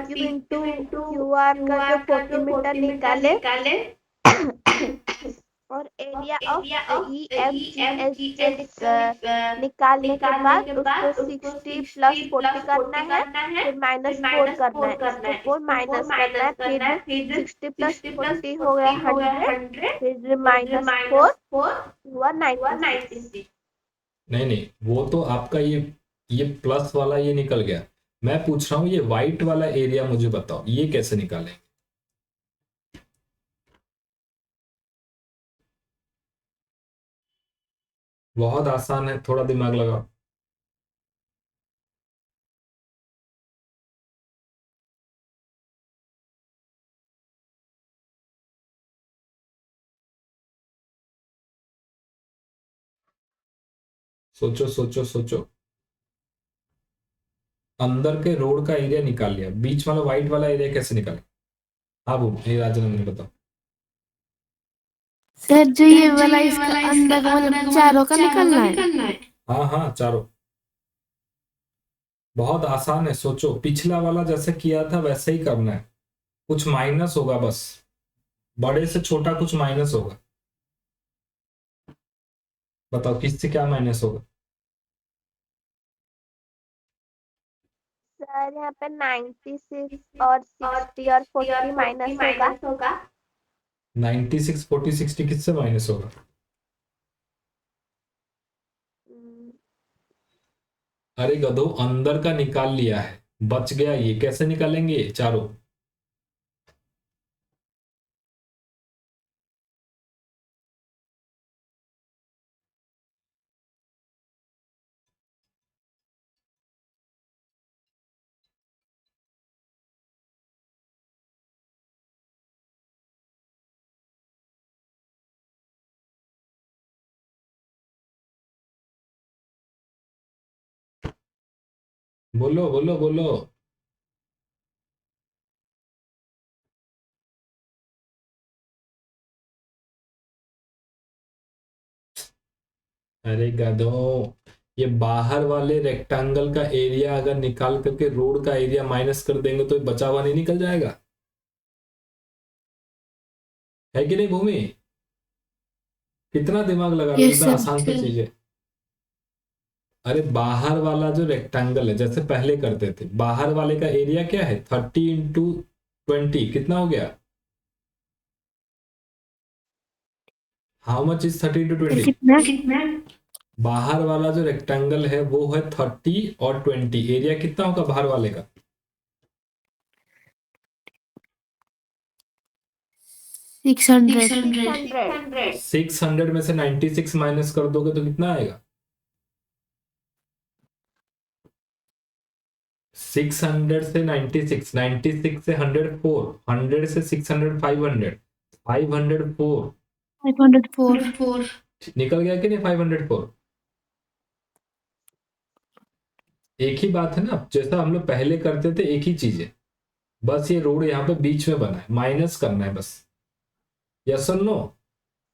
PQ इंटू QR का जो 40 मीटर निकाले, और एरिया ऑफ EFGH निकालने के बाद उसको 60 प्लस 40 करना है, फिर -4 करना है, इसको 4 माइनस करना है, फिर 60 प्लस 40 हो गया 100, फिर -4 हुआ 96। नहीं नहीं, वो तो आपका ये प्लस वाला ये निकल गया, मैं पूछ रहा हूँ ये व्हाइट वाला एरिया मुझे बताओ, ये कैसे निकालें? बहुत आसान है, थोड़ा दिमाग लगाओ। सोचो सोचो सोचो, अंदर के रोड का एरिया निकाल लिया, बीच वाला व्हाइट वाला एरिया कैसे निकाले? हाँ वो ये राजन बताओ। सर जो ये वाला इसका अंदर का मतलब चारों का निकलना है। हाँ हाँ, चारों। बहुत आसान है, सोचो, पिछला वाला जैसे किया था वैसे ही करना है, कुछ माइनस होगा बस, बड़े से छोटा कुछ माइनस होगा। बताओ किससे क्या माइनस होगा? सर यहाँ पे 96 और 60 और 40 माइनस होगा। 96 40 60 किससे माइनस होगा? अरे गधो, अंदर का निकाल लिया है, बच गया, ये कैसे निकालेंगे चारों? बोलो बोलो बोलो। अरे गधो, ये बाहर वाले रेक्टेंगल का एरिया अगर निकाल करके रोड का एरिया माइनस कर देंगे तो बचा हुआ नहीं निकल जाएगा? है कि नहीं भूमि? कितना दिमाग लगा रहे हो, यस इतना सर। आसान सी चीज है। अरे बाहर वाला जो रेक्टेंगल है, जैसे पहले करते थे, बाहर वाले का एरिया क्या है? 30 इंटू 20 कितना हो गया? How much is 30 into 20? कितना? बाहर वाला जो रेक्टेंगल है वो है 30 और 20, एरिया कितना होगा बाहर वाले का? 600। 600 में से 96 माइनस कर दोगे तो कितना आएगा? 600 से 96, 96 से 104, 100 से 600, 500, 504 504। निकल गया कि नहीं? 504 एक ही बात है ना, जैसा हम लोग पहले करते थे, एक ही चीज है, बस ये रोड यहाँ पे बीच में बना है, माइनस करना है बस। यस और नो?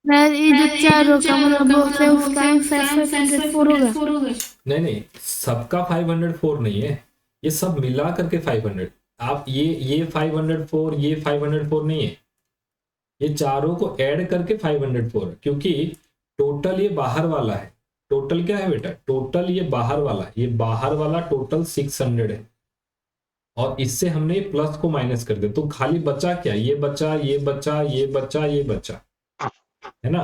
सर ये जो चारों का मतलब बॉक्स है उसका आंसर 504 होगा। नहीं, सबका 504 नहीं है, ये सब मिला करके 500। आप ये 504, ये 504 नहीं है, ये चारों को ऐड करके 504 है, क्योंकि टोटल ये बाहर वाला है। टोटल क्या है बेटा? टोटल ये बाहर वाला, ये बाहर वाला टोटल 600 है, और इससे हमने प्लस को माइनस कर दिया, तो खाली बचा क्या? ये बचा, ये बचा, ये बचा, ये बचा, है ना?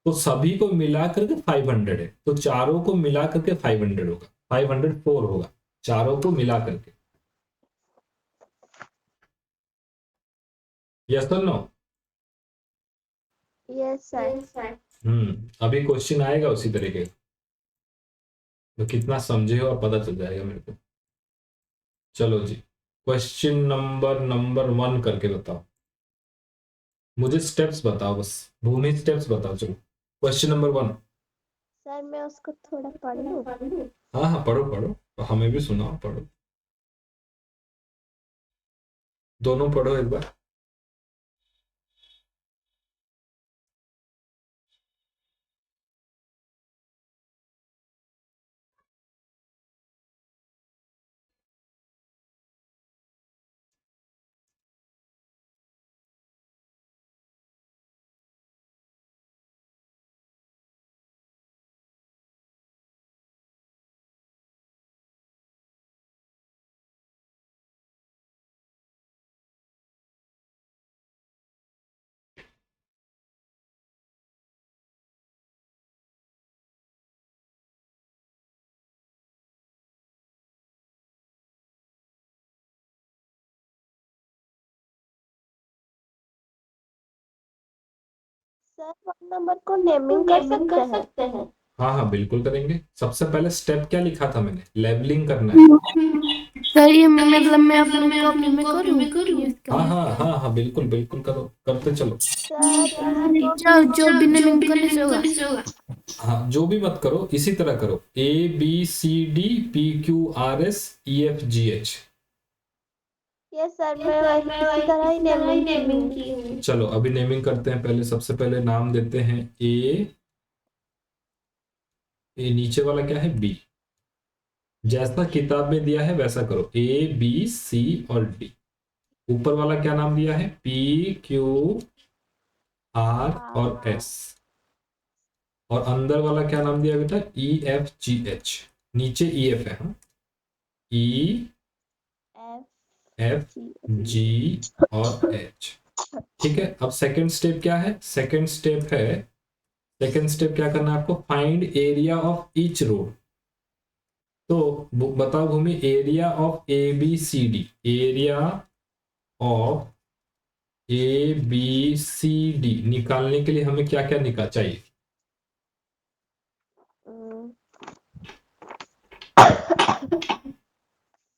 तो सभी को मिला करके 500 है, तो चारों को मिला करके 500 होगा, 504 होगा चारों को मिला करके। यस और नो? Yes sir. अभी क्वेश्चन आएगा उसी तरीके का, तो कितना समझे हो आप पता चल जाएगा मेरे को। चलो जी, क्वेश्चन नंबर 1 करके बताओ, मुझे स्टेप्स बताओ, बस भूमि स्टेप्स बताओ। चलो क्वेश्चन नंबर 1। सर मैं उसको थोड़ा पढ़ लूं? हाँ हाँ, पढ़ो पढ़ो, तो हमें भी सुनाओ, पढ़ो, दोनों पढ़ो एक बार। सर 1 नंबर को नेमिंग कर सकते हैं। हाँ हाँ बिल्कुल करेंगे। सबसे पहले स्टेप क्या लिखा था मैंने? लेबलिंग करना है। सर ये मतलब मैं अपनी कॉपी में करूँ हाँ हाँ हाँ हाँ, बिल्कुल बिल्कुल करो, करते चलो। सर जो भी नेमिंग करने से होगा। हाँ, जो भी मत करो, इसी तरह करो, ABCDPQRSEFGH। यस सर, मैं इसी तरह ही नेमिंग की हूँ। चलो अभी नेमिंग करते हैं। पहले सबसे पहले नाम देते हैं ए नीचे वाला क्या है? बी। जैसा किताब में दिया है वैसा करो, ABC और D। ऊपर वाला क्या नाम दिया है? PQR और S। और अंदर वाला क्या नाम दिया बेटा? EFGH। नीचे EF है, हाँ, एफ जी और एच। ठीक है, अब सेकंड स्टेप क्या है? सेकंड स्टेप क्या करना है आपको? Find area of each road. तो बताओ Bhoomi, area of A B C D, area of A B C D निकालने के लिए हमें क्या क्या निकाल चाहिए?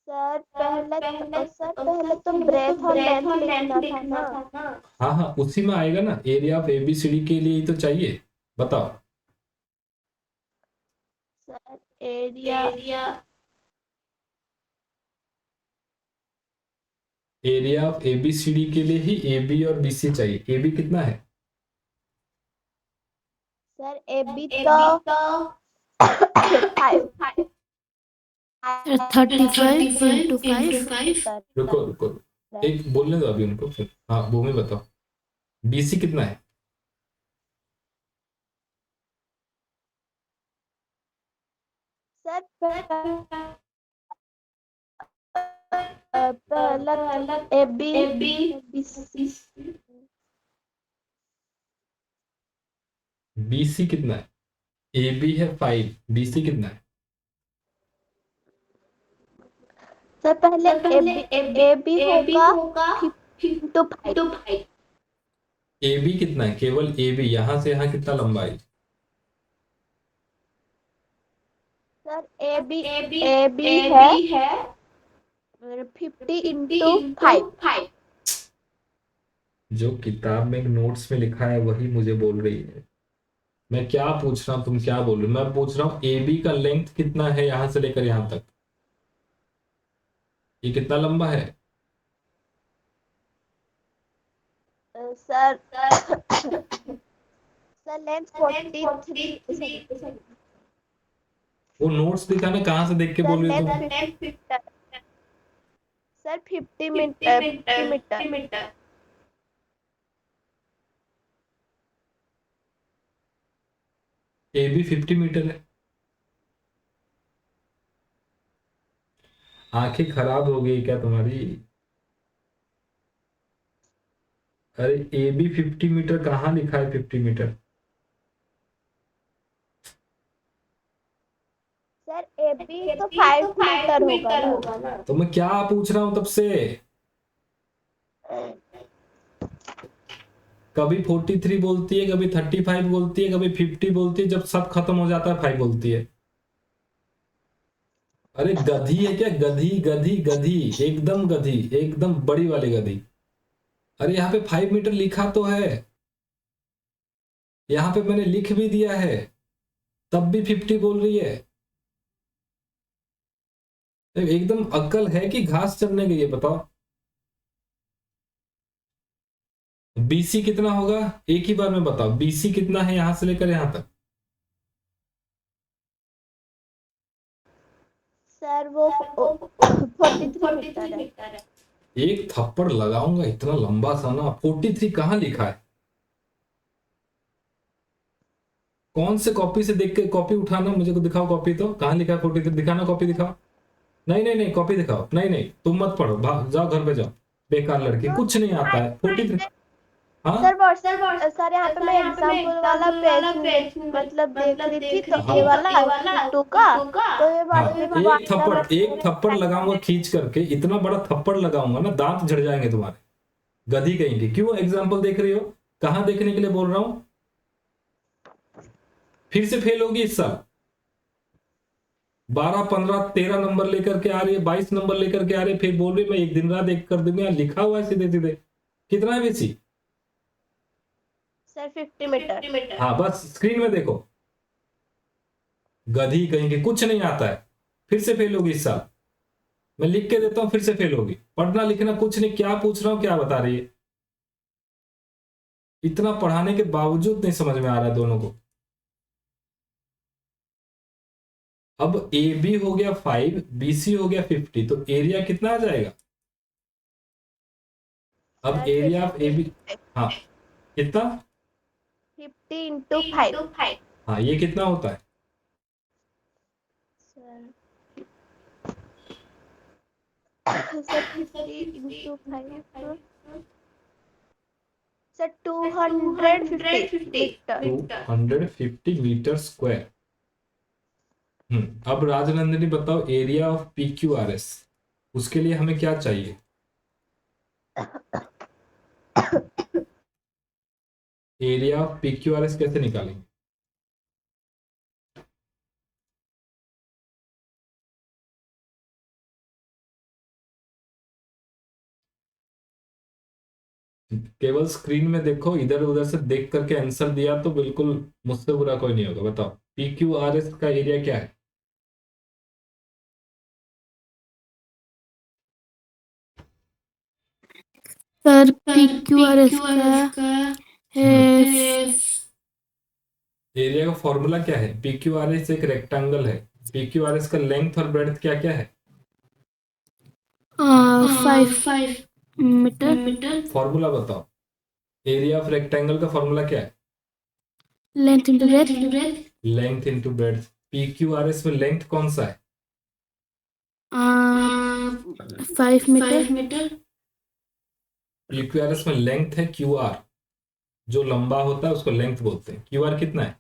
पहले तो ब्रेथ और लेंथ लिखना था ना। हाँ हाँ, उसी में आएगा ना, एरिया ऑफ एबीसीडी के लिए ही तो चाहिए। बताओ। सर एरिया ऑफ एबीसीडी के लिए ही ए बी और बी सी चाहिए। ए बी कितना है? सर ए बी तो 35 into 5। रुको, एक बोलने दो अभी उनको फिर। हाँ भूमि बताओ, बीसी कितना है? सर पहला ए बी बीसी कितना है? ए बी है 5, बीसी कितना है? सर पहले ए बी होगा 5। ए बी कितना है? केवल ए बी, यहां से यहां कितना लंबा है? सर ए बी है 50 into 5। जो किताब में नोट्स में लिखा है वही मुझे बोल रही है। मैं क्या पूछ रहा हूँ, तुम क्या बोल रहे हो? मैं पूछ रहा हूँ ए बी का लेंथ कितना है यहां से लेकर यहां तक? ये कितना लंबा है? Sir length 43। वो नोट्स दिखाना, कहाँ से देख के बोल रही हो तुम? Sir 50 metre. A B 50 metre है। आंखें खराब हो गई क्या तुम्हारी? अरे ए बी 50 मीटर कहाँ लिखा है? 50 मीटर सर ए बी तो 5 मीटर होगा ना। तो मैं क्या पूछ रहा हूं तब से? कभी 43 बोलती है, कभी 35 बोलती है, कभी 50 बोलती है, जब सब खत्म हो जाता है 5 बोलती है। अरे गधी है क्या? गधी गधी गधी, एकदम गधी, एकदम बड़ी वाली गधी। अरे यहाँ पे 5 मीटर लिखा तो है, यहाँ पे मैंने लिख भी दिया है, तब भी 50 बोल रही है। एकदम अक्ल है कि घास चरने गई है? बताओ। बीसी कितना होगा एक ही बार में बताओ, बीसी कितना है यहां से लेकर यहां तक? सर वो 43 मीटर है। एक थप्पड़ लगाऊंगा, इतना लंबा सा ना। 43 कहाँ लिखा है? कौन से कॉपी से देख के? कॉपी उठाना, मुझे को दिखाओ कॉपी, तो कहाँ लिखा है 43? दिखाना कॉपी, दिखाओ। नहीं नहीं नहीं, कॉपी दिखाओ। नहीं नहीं, तुम मत पढ़ो, जाओ घर पे जाओ, बेकार लड़की, कुछ नहीं आता है 43। हाँ सर यहाँ पे मैं एग्जाम्पल वाला पेज मतलब देख रही थी, तो ये वाला टू का, तो ये हाँ, एक थप्पड़ लगाऊंगा खींच करके, इतना बड़ा थप्पड़ लगाऊंगा ना, दांत झड़ जाएंगे तुम्हारे, गधी कहेंगे। क्यों एग्जाम्पल देख रही हो? कहाँ देखने के लिए बोल रहा हूं? फिर से फेल होगी इस साल। 12 15 13 नंबर लेकर के आ रही है, 22 नंबर लेकर के आ रही है, फिर बोल रही मैं एक दिन रात एक कर दूंगी। लिखा हुआ है सीधे सीधे। कितना है बेसी? Sir 50 metre. हाँ बस स्क्रीन में देखो, गधी कहेंगे, कुछ नहीं आता है, फिर से फेल होगी इस साल। मैं लिख के देता हूं, फिर से फेल होगी। पढ़ना लिखना कुछ नहीं, क्या पूछ रहा हूं, क्या बता रही है? इतना पढ़ाने के बावजूद नहीं समझ में आ रहा है दोनों को। अब ए बी हो गया 5, बी सी हो गया 50, तो एरिया कितना आ जाएगा? अब एरिया ऑफ ए बी, हाँ कितना? 50 into 5। हाँ ये कितना होता है? Sir 50 into 5 sir 250 metre 250 metre square. अब राजनंदिनी बताओ एरिया ऑफ PQRS, उसके लिए हमें क्या चाहिए? एरिया ऑफ PQRS कैसे निकालेंगे? केवल स्क्रीन में देखो, इधर उधर से देख करके आंसर दिया तो बिल्कुल मुझसे बुरा कोई नहीं होगा। बताओ PQRS का एरिया क्या है? सर PQRS का है एरिया का फॉर्मूला क्या है? PQRS एक रेक्टेंगल है, PQRS का लेंथ और ब्रेड्थ क्या क्या है? 5 मीटर। फॉर्मूला बताओ, एरिया ऑफ रेक्टेंगल का फॉर्मूला क्या है? Length into breadth. Length into breadth. PQRS में लेंथ कौन सा है? 5 मीटर। PQRS में लेंथ है QR, जो लंबा होता है उसको लेंथ बोलते हैं। QR कितना है?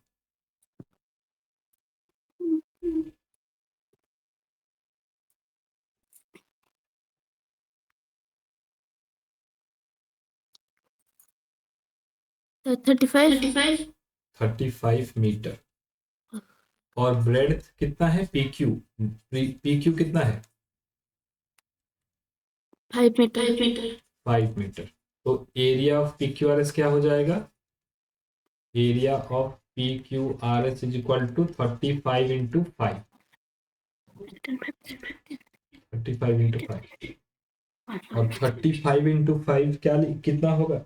तो 35 35 मीटर। और ब्रेड्थ कितना है? PQ कितना है? 5 मीटर। 5 मीटर। तो एरिया ऑफ PQRS क्या हो जाएगा? Area of PQRS is equal to 35 into 5। 35 into 5, और 35 इंटू 5 कितना होगा?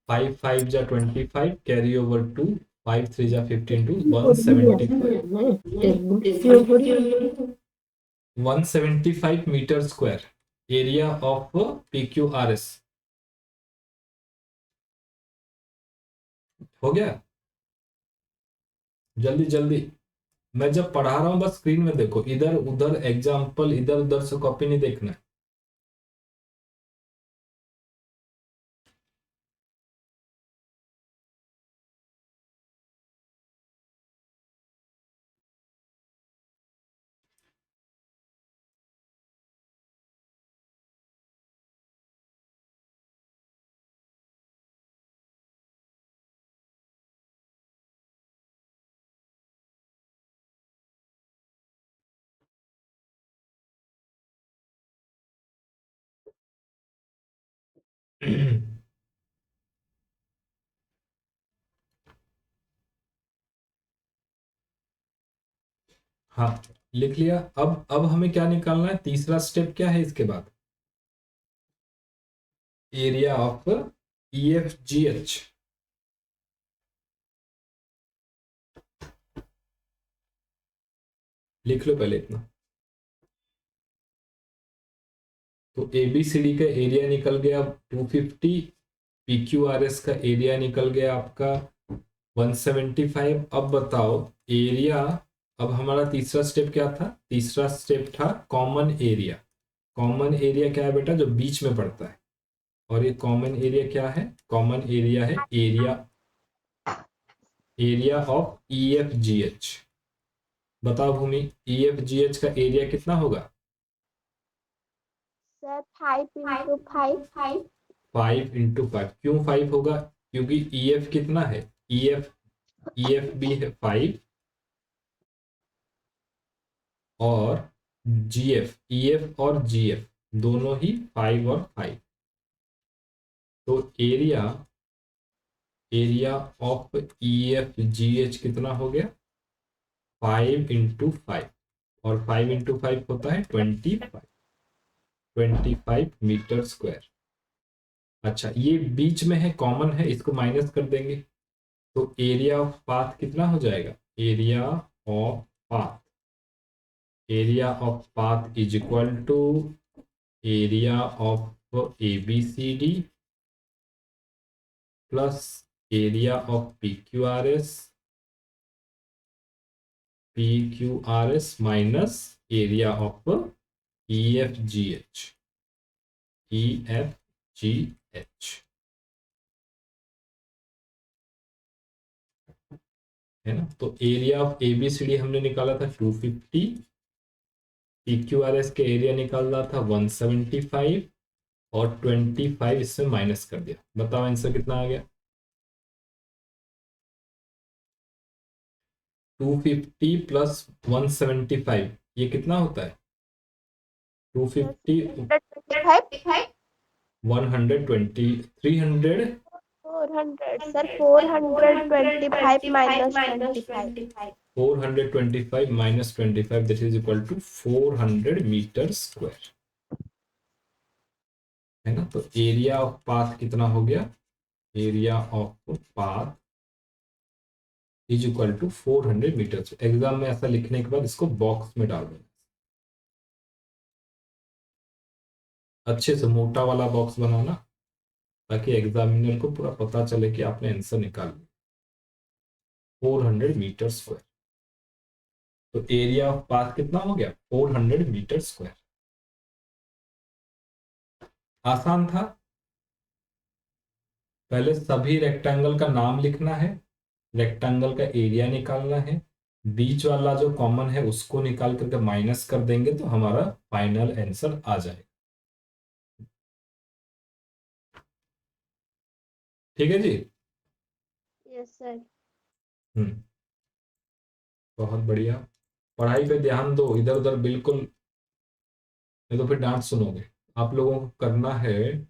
5 5 जा 25, कैरी ओवर 2, 5 3 जा 15 to 175 metre square area of PQRS। हो गया? जल्दी जल्दी, मैं जब पढ़ा रहा हूं बस स्क्रीन में देखो, इधर उधर एग्जाम्पल इधर उधर से कॉपी नहीं देखना है। हाँ, लिख लिया। अब हमें क्या निकालना है? तीसरा स्टेप क्या है इसके बाद? Area of EFGH। लिख लो पहले इतना। तो ABCD का एरिया निकल गया 250, PQRS का एरिया निकल गया आपका 175। अब बताओ एरिया, अब हमारा तीसरा स्टेप क्या था? तीसरा स्टेप था कॉमन एरिया। कॉमन एरिया क्या है बेटा? जो बीच में पड़ता है। और ये कॉमन एरिया क्या है? कॉमन एरिया है एरिया ऑफ EFGH। बताओ भूमि, EFGH का एरिया कितना होगा? Sir 5 into 5 5 into 5। क्यों 5 होगा? क्योंकि EF कितना है? EF भी है 5, और EF और GF दोनों ही 5 और 5। तो एरिया ऑफ EFGH कितना हो गया? 5 इंटू 5, और 5 इंटू 5 होता है 25 मीटर स्क्वायर। अच्छा, ये बीच में है, कॉमन है, इसको माइनस कर देंगे तो एरिया ऑफ पाथ कितना हो जाएगा? Area of path is equal to area of ABCD plus area of PQRS PQRS minus area of EFGH। है ना। तो एरिया ऑफ ABCD हमने निकाला था 250, PQRS के एरिया निकालना था 175 और 25 इसमें माइनस कर दिया। बताओ आंसर कितना आ गया? 250 प्लस 175 ये कितना होता है? 250 120 300 400 sir 425 minus 25 425 minus 25 that is equal to 400 metre square, है ना। तो एरिया ऑफ पाथ कितना हो गया? Area of path is equal to 400 metre. Exam में ऐसा लिखने के बाद इसको बॉक्स में डाल देना, अच्छे से मोटा वाला बॉक्स बनाना, ताकि एग्जामिनर को पूरा पता चले कि आपने आंसर निकाल लिया 400 मीटर स्क्वायर। तो एरिया ऑफ पाथ कितना हो गया? 400 मीटर स्क्वायर। आसान था। पहले सभी रेक्टेंगल का नाम लिखना है, रेक्टेंगल का एरिया निकालना है, बीच वाला जो कॉमन है उसको निकाल करके माइनस कर देंगे तो हमारा फाइनल आंसर आ जाएगा। ठीक है जी। Yes sir. बहुत बढ़िया। पढ़ाई पे ध्यान दो, इधर उधर बिल्कुल, नहीं तो फिर डांट सुनोगे। आप लोगों को करना है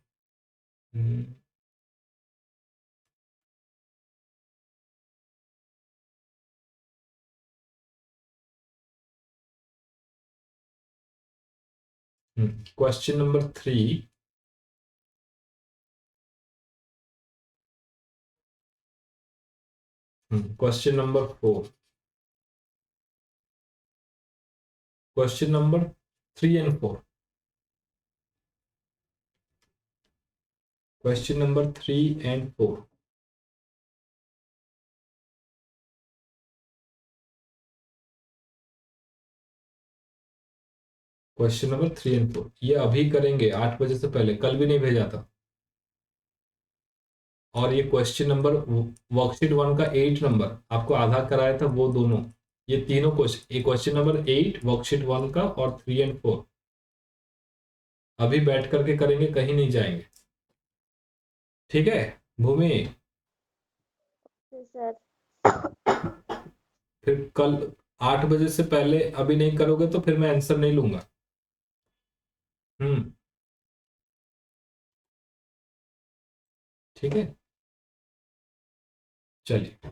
question number 3। Question number 4, question number 3 and 4, question number 3 and 4। Question number 3 and 4 ये अभी करेंगे 8 बजे से पहले, कल भी नहीं भेजा था। और ये क्वेश्चन नंबर वर्कशीट 1 का 8 नंबर आपको आधा कराया था, वो दोनों, ये तीनों क्वेश्चन, ये क्वेश्चन नंबर 8 वर्कशीट 1 का और 3 and 4 अभी बैठ करके करेंगे, कहीं नहीं जाएंगे। ठीक है भूमि? सर फिर कल 8 बजे से पहले अभी नहीं करोगे तो फिर मैं आंसर नहीं लूंगा। ठीक है, चलिए।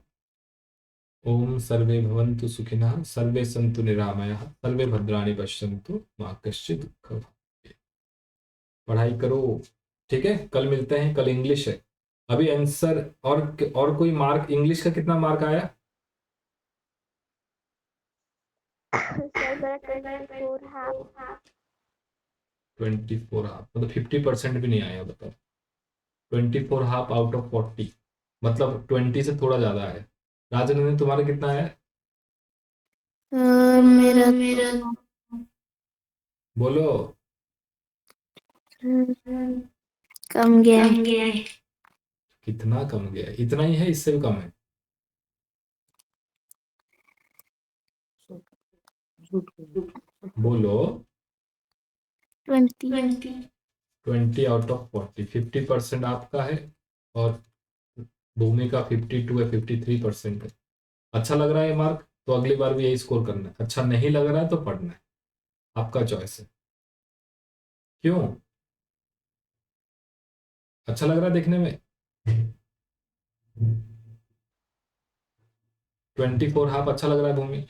ओम सर्वे भवन्तु सुखिनः, सर्वे सन्तु निरामयाः, सर्वे भद्राणि पश्यन्तु मा कश्चित् दुःखं भवेत्। पढ़ाई करो। ठीक है, कल मिलते हैं। कल इंग्लिश है। अभी आंसर और कोई मार्क, इंग्लिश का कितना मार्क आया? सर मेरा 24 हाफ 24 हाफ मतलब 50% भी नहीं आया। बताओ 24 हाफ आउट ऑफ 40 मतलब 20 से थोड़ा ज्यादा है। राजन तुम्हारा कितना है? मेरा बोलो। कम गया है। कितना कम गया है? इतना ही है, इससे भी कम है? बोलो। 20 आउट ऑफ 40, 50% आपका है और भूमि का 52 है, 53% है। अच्छा लग रहा है मार्क तो अगली बार भी यही स्कोर करना है। अच्छा नहीं लग रहा है तो पढ़ना है, आपका चॉइस है। क्यों अच्छा लग रहा है देखने में? 24 हाफ अच्छा लग रहा है भूमि?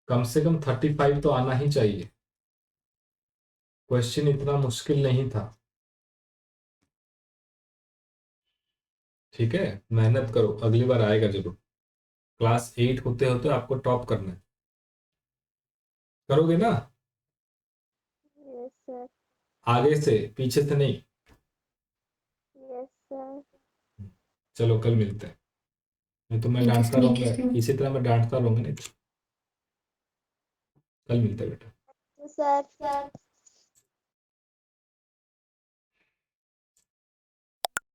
कम से कम 35 तो आना ही चाहिए। क्वेश्चन इतना मुश्किल नहीं था। ठीक है, मेहनत करो, अगली बार आएगा जरूर। क्लास 8 होते होते आपको टॉप करना है। करोगे ना? Yes sir. आगे से, पीछे से नहीं। Yes sir. चलो कल मिलते हैं। नहीं तो मैं डांटता रहूंगा, इसी तरह मैं डांटता रहूंगा। नहीं कल मिलते हैं बेटा। सर